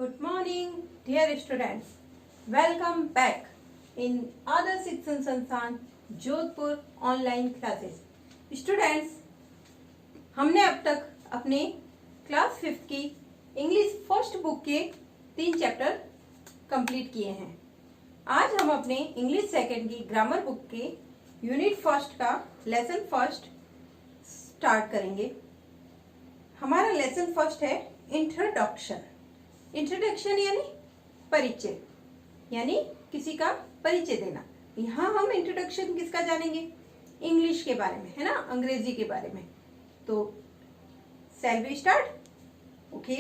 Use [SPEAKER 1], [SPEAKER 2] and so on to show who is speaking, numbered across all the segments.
[SPEAKER 1] Good morning, dear students. Welcome back in Adarsh Shikshan Sansthan Jodhpur online classes. Students, हमने अब तक अपने class 5 की इंग्लिश फर्स्ट बुक के 3 चैप्टर कंप्लीट किए हैं. आज हम अपने इंग्लिश सेकंड की ग्रामर बुक के यूनिट फर्स्ट का लेसन फर्स्ट स्टार्ट करेंगे. हमारा लेसन फर्स्ट है इंट्रोडक्शन. इंट्रोडक्शन यानी परिचय, यानी किसी का परिचय देना. यहाँ हम इंट्रोडक्शन किसका जानेंगे? इंग्लिश के बारे में, है ना, अंग्रेजी के बारे में. तो shall we start? Okay,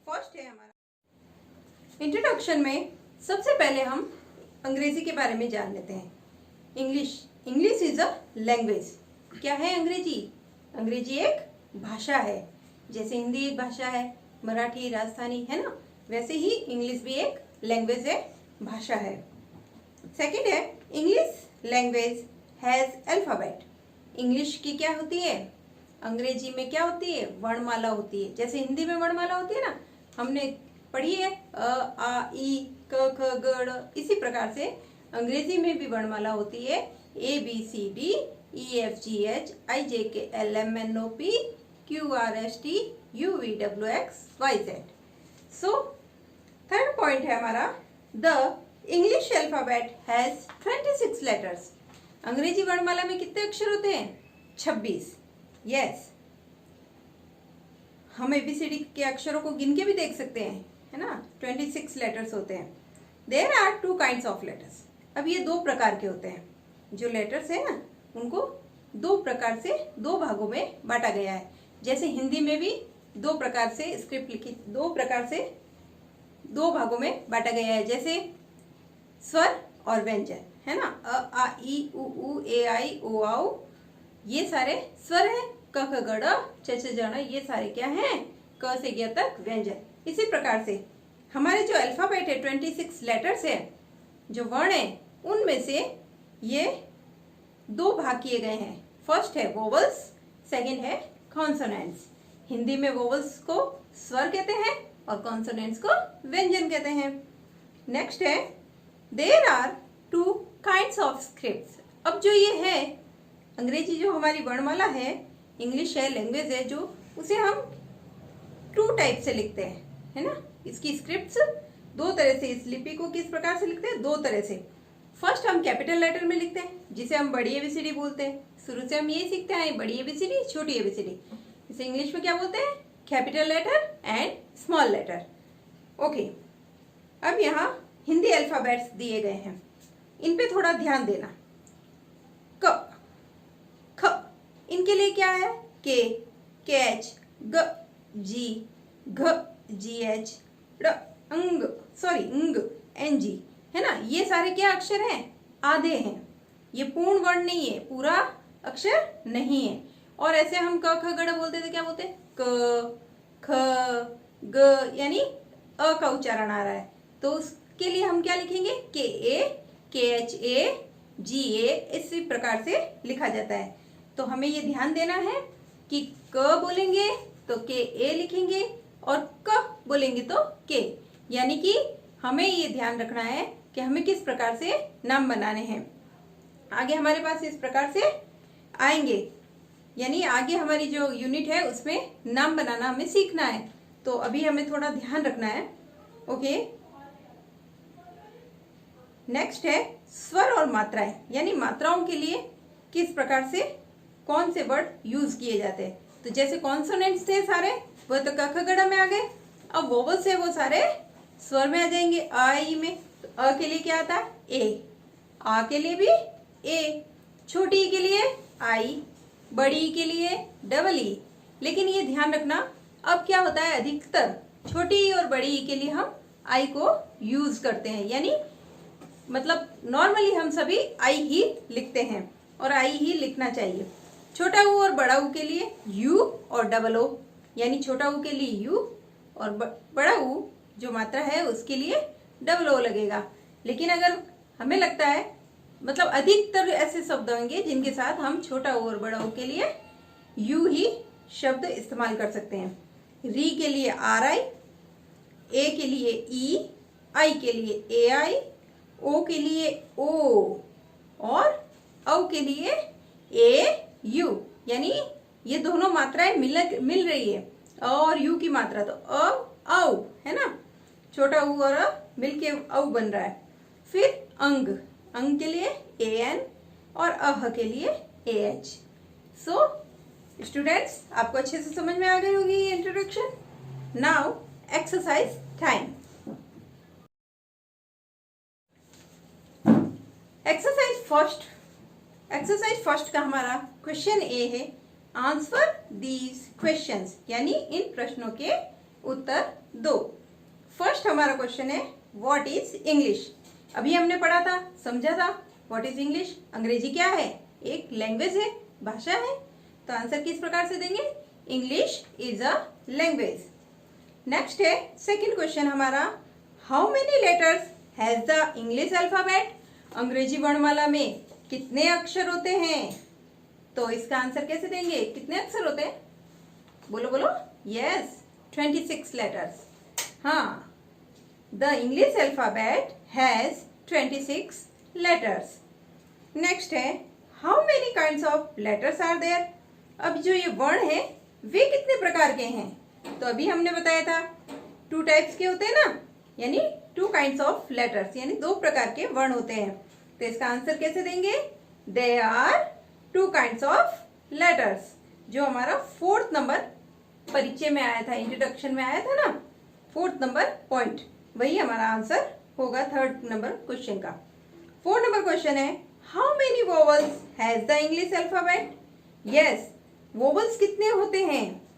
[SPEAKER 1] first है हमारा इंट्रोडक्शन में. सबसे पहले हम अंग्रेजी के बारे में जान लेते हैं. English is a language. क्या है अंग्रेजी? अंग्रेजी एक भाषा है. जैसे हिंदी एक भाषा है, मराठी, राजस्थानी, है ना, वैसे ही इंग्लिश भी एक लैंग्वेज है, भाषा है. सेकंड है English language has alphabet. English की क्या होती है? अंग्रेजी में क्या होती है? वर्णमाला होती है. जैसे हिंदी में वर्णमाला होती है ना, हमने पढ़ी है अ, आ, ई, क, ख, ग, ड़. इसी प्रकार से अंग्रेजी में भी वर्णमाला होती है. A, B, C, D, E, F, G, H, I, J, K, L, M, N, O, P, Q, R, S, T, U, V, W, X, Y, Z. So third point है हमारा, the English alphabet has 26 letters. अंग्रेजी वर्णमाला में कितने अक्षर होते हैं? 26. Yes, हम एबीसीडी के अक्षरों को गिन के भी देख सकते हैं, है ना. 26 लेटर्स होते हैं. There are 2 kinds of letters. अब ये 2 प्रकार के होते हैं. जो लेटर्स है ना, उनको 2 प्रकार से 2 भागों में बांटा गया है. जैसे हिंदी में भी 2 प्रकार से स्क्रिप्ट लिखी, 2 प्रकार से 2 भागों में बांटा गया है. जैसे स्वर और व्यंजन, है ना. अ, आ, ई, उ, ए, आई, ओ, औ, ये सारे स्वर हैं. क, ख, ग, ड़, च, छ, ज, ण, ये सारे क्या हैं? क से ग तक व्यंजन. इसी प्रकार से हमारे जो अल्फाबेट है 26 लेटर्स है, जो वर्ण है, उनमें से ये 2 भाग किए गए हैं. फर्स्ट है वोवल्स, सेकंड है कॉन्सोनेंट्स. हिंदी में वोवल्स को स्वर कहते हैं और कॉन्सोनेंट्स को व्यंजन कहते हैं. नेक्स्ट है there are 2 kinds of scripts. अब जो ये है अंग्रेजी, जो हमारी वर्णमाला है, इंग्लिश है, लैंग्वेज है, जो उसे हम 2 टाइप से लिखते हैं, है ना. इसकी स्क्रिप्ट्स 2 तरह से. इस लिपि को किस प्रकार से लिखते हैं? 2 तरह से. फर्स्ट हम कैपिटल लेटर में लिखते हैं, जिसे हम बड़ी एबीसीडी बोलते हैं. शुरू से हम ये सीखते हैं, बड़ी एबीसीडी, छोटी एबीसीडी. इसे इंग्लिश में क्या बोलते हैं? Capital letter and small letter. Okay, अब यहाँ हिंदी अल्फाबेट्स दिए गए हैं. इन पे थोड़ा ध्यान देना. क, ख, इनके लिए क्या है? के, एच, ग, जी, घ, जी, एच, ड़, अंग, एन, जी, है ना. ये सारे क्या अक्षर हैं? आधे हैं. ये पूर्ण वर्ण नहीं है, पूरा अक्षर नहीं है. और ऐसे हम क, ख, ग, ड़ बोलते थे, क्या बोलते? क, ख, ग, यानी अ का उच्चारण आ रहा है, तो उसके लिए हम क्या लिखेंगे? के, एच, ए, जी, ए. इसी प्रकार से लिखा जाता है. तो हमें ये ध्यान देना है कि क बोलेंगे तो के, ए लिखेंगे, और क बोलेंगे तो के. यानी कि हमें ये ध्यान रखना है कि हमें किस प्रकार से नाम बनाने हैं. आगे हमारे पास इस प्रकार से आएंगे, यानी आगे हमारी जो यूनिट है उसमें नाम बनाना हमें सीखना है. तो अभी हमें थोड़ा ध्यान रखना है. ओके, नेक्स्ट है स्वर और मात्राएं, यानी मात्राओं के लिए किस प्रकार से कौन से वर्ड यूज किए जाते हैं. तो जैसे कॉन्सोनेंट्स थे सारे, वो तो क, ख, ग, ड़ में आ गए. अब वोवल्स है, वो सारे स्वर में आ जाएंगे, आ, ई में. तो अ के लिए क्या आता है? ए. आ के लिए भी ए. छोटी ई के लिए आई. बड़ी ई के लिए डबल ई. लेकिन ये ध्यान रखना, अब क्या होता है, अधिकतर छोटी ई और बड़ी ई के लिए हम आई को यूज करते हैं. यानी मतलब नॉर्मली हम सभी आई ही लिखते हैं, और आई ही लिखना चाहिए. छोटा ऊ और बड़ा ऊ के लिए यू और डबल ओ, यानी छोटा ऊ के लिए यू और बड़ा ऊ जो मात्रा है उसके लिए डबल ओ लगेगा. लेकिन अगर हमें लगता है, मतलब अधिकतर ऐसे शब्द होंगे जिनके साथ हम छोटा ओ और बड़ा ओ के लिए यू ही शब्द इस्तेमाल कर सकते हैं. री के लिए आर आई, ए के लिए ई, आई के लिए ए आई, ओ के लिए ओ और औ के लिए ए यू, यानी ये दोनों मात्राएं मिल रही है। अ और यू की मात्रा तो औ है ना, छोटा ऊ और अ मिलके औ बन रहा है। फिर अंग, अंग के लिए ए एन और अह के लिए ए एच। सो स्टूडेंट्स, आपको अच्छे से समझ में आ गई होगी ये introduction. Now exercise time. Exercise first का हमारा क्वेश्चन ए है, आंसर दीज क्वेश्चंस, यानी इन प्रश्नों के उत्तर दो। फर्स्ट हमारा क्वेश्चन है व्हाट इज इंग्लिश। अभी हमने पढ़ा था, समझा था व्हाट इज इंग्लिश। अंग्रेजी क्या है? एक लैंग्वेज है, भाषा है। तो आंसर किस प्रकार से देंगे? English is a language. Next है सेकंड क्वेश्चन हमारा, how many letters has the English alphabet. अंग्रेजी वर्णमाला में कितने अक्षर होते हैं? तो इसका आंसर कैसे देंगे? कितने अक्षर होते हैं? बोलो बोलो। Yes, 26 letters. हाँ, the English alphabet has 26 letters. Next है, how many kinds of letters are there. अब जो ये वर्ण है वे कितने प्रकार के हैं? तो अभी हमने बताया था 2 टाइप्स के होते हैं ना, यानी 2 काइंड्स ऑफ लेटर्स, यानी 2 प्रकार के वर्ण होते हैं। तो इसका आंसर कैसे देंगे? They are 2 kinds of letters, जो हमारा 4th नंबर परिचय में आया था, इंट्रोडक्शन में आया था ना, 4th नंबर पॉइंट, वही हमारा आंसर होगा 3rd नंबर क्वेश्चन का। 4th नंबर क्वेश्चन है, how many vowels has the English alphabet. Yes, vowels कितने होते हैं?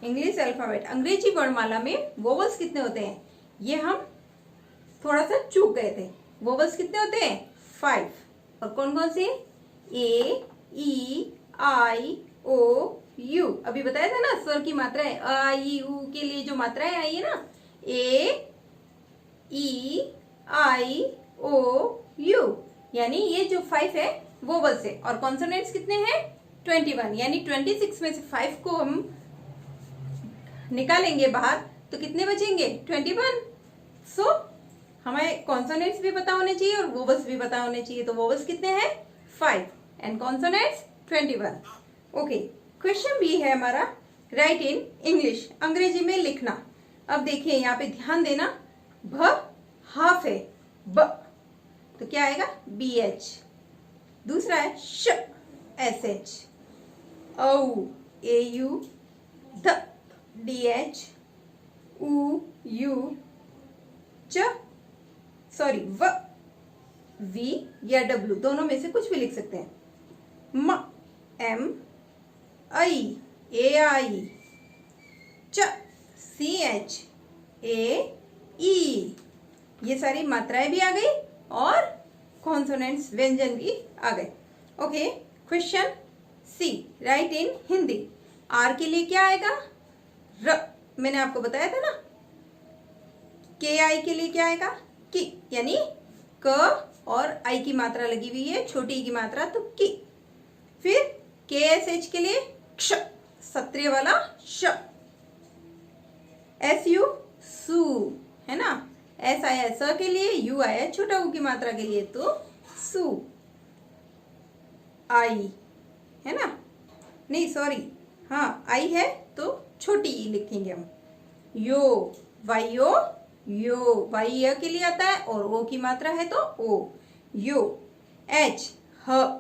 [SPEAKER 1] इंग्लिश अल्फाबेट, अंग्रेजी वर्णमाला में वोवल्स कितने होते हैं? ये हम थोड़ा सा चूक गए थे। वोवल्स कितने होते हैं? 5। और कौन कौन से? ए, ई, आई, ओ, यू। अभी बताया था ना स्वर की मात्राएं, अ, आई, उ के लिए जो मात्राएं आई है ना, ए, ई, आई, ओ, यू, यानी ये जो 5 है वोवल्स है। और कॉन्सोनेंट्स कितने हैं? 21, यानी 26 में से 5 को हम निकालेंगे बाहर तो कितने बचेंगे? 21। सो हमें कॉन्सोनेंट्स भी पता होने चाहिए और वोवल्स भी पता होने चाहिए। तो वोवल्स कितने हैं? 5 and consonants 21। Okay, question B है हमारा, राइट इन इंग्लिश, अंग्रेजी में लिखना। अब देखिए यहाँ पे ध्यान देना, भ हाफ है, ब तो क्या आएगा? BH। दूसरा है श, SH, औ, AU, ध, DH, उ, U, च, सॉरी व, V या W, दोनों में से कुछ भी लिख सकते हैं। म, M, I, AI, च, CH, A, E, ये सारी मात्राएं भी आ गई और कॉन्सोनेंट्स व्यंजन भी आ गए। Okay, question C, right in Hindi. R के लिए क्या आएगा? र, मैंने आपको बताया था ना। के आई के लिए क्या आएगा? कि, यानी क और आई की मात्रा लगी हुई है, छोटी ई की मात्रा, तो कि। फिर के एस एच के लिए क्ष, सत्रिय वाला श। एस यू, सू, है ना। एस आया स के लिए, यू आया छोटा ऊ की मात्रा के लिए, तो सू। आई, है ना, नहीं सॉरी, हाँ आई है तो छोटी ई लिखेंगे हम। यो, वाइयो, यो, वाई य के लिए आता है और ओ की मात्रा है तो ओ, यो। एच, ह।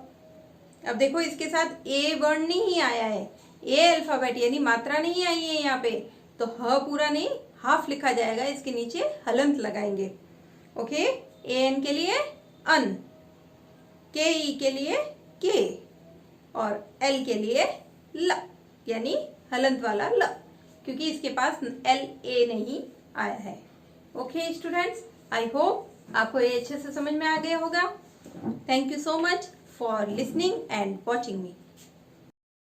[SPEAKER 1] अब देखो इसके साथ ए वर्ण नहीं आया है, ए अल्फाबेट यानी मात्रा नहीं आई है यहाँ पे, तो ह पूरा नहीं, हाफ लिखा जाएगा, इसके नीचे हलंत लगाएंगे। ओके, ए एन के लिए अन, के ई के लिए के और एल के लिए ल, यानी हलंत वाला ल, क्योंकि इसके पास एल ए नहीं आया है। ओके स्टूडेंट्स, आई होप आपको ये अच्छे से समझ में आ गया होगा। Thank you so much for listening and watching me.